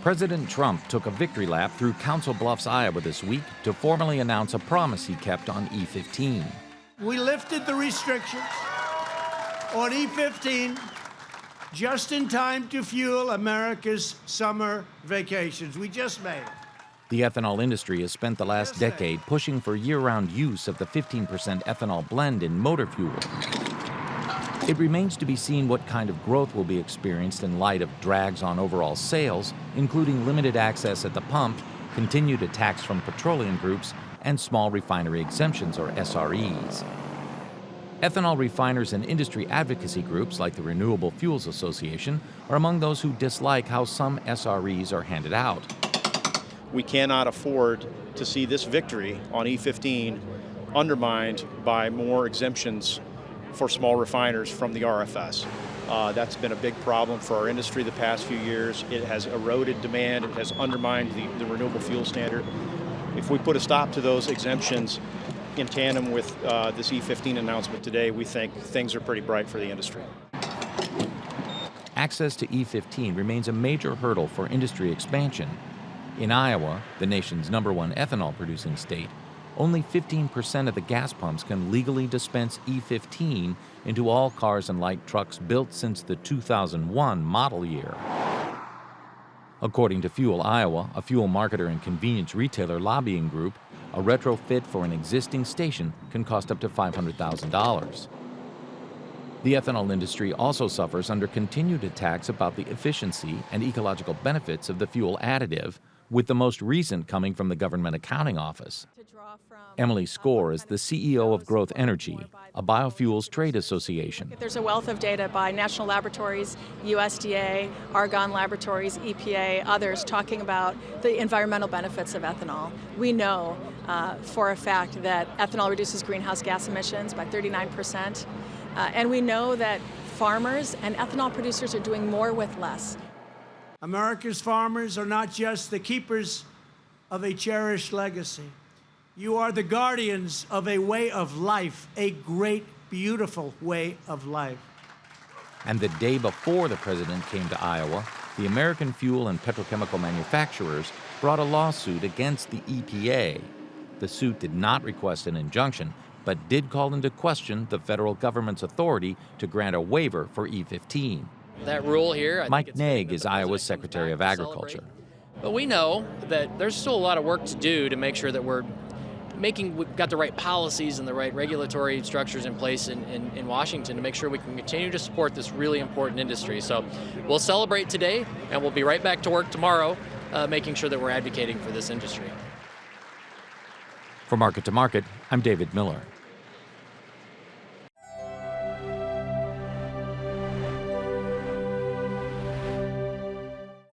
President Trump took a victory lap through Council Bluffs, Iowa this week to formally announce a promise he kept on E15. We lifted the restrictions on E15 just in time to fuel America's summer vacations. We just made it. The ethanol industry has spent the last decade pushing for year-round use of the 15% ethanol blend in motor fuel. It remains to be seen what kind of growth will be experienced in light of drags on overall sales, including limited access at the pump, continued attacks from petroleum groups, and small refinery exemptions, or SREs. Ethanol refiners and industry advocacy groups like the Renewable Fuels Association are among those who dislike how some SREs are handed out. We cannot afford to see this victory on E15 undermined by more exemptions for small refiners from the RFS. That's been a big problem for our industry the past few years. It has eroded demand, it has undermined the renewable fuel standard. If we put a stop to those exemptions in tandem with this E15 announcement today, we think things are pretty bright for the industry. Access to E15 remains a major hurdle for industry expansion. In Iowa, the nation's #1 ethanol-producing state, only 15% of the gas pumps can legally dispense E15 into all cars and light trucks built since the 2001 model year. According to Fuel Iowa, a fuel marketer and convenience retailer lobbying group, a retrofit for an existing station can cost up to $500,000. The ethanol industry also suffers under continued attacks about the efficiency and ecological benefits of the fuel additive, with the most recent coming from the Government Accounting Office. Emily Score is the CEO of Growth Energy, a biofuels trade association. There's a wealth of data by national laboratories, USDA, Argonne Laboratories, EPA, others talking about the environmental benefits of ethanol. We know for a fact that ethanol reduces greenhouse gas emissions by 39%, and we know that farmers and ethanol producers are doing more with less. America's farmers are not just the keepers of a cherished legacy. You are the guardians of a way of life, a great, beautiful way of life. And the day before the president came to Iowa, the American fuel and petrochemical manufacturers brought a lawsuit against the EPA. The suit did not request an injunction, but did call into question the federal government's authority to grant a waiver for E15. That rule here, Mike Naig is Iowa's Secretary of Agriculture. But we know that there's still a lot of work to do to make sure that we've got the right policies and the right regulatory structures in place in Washington to make sure we can continue to support this really important industry. So we'll celebrate today, and we'll be right back to work tomorrow, making sure that we're advocating for this industry. For Market to Market, I'm David Miller.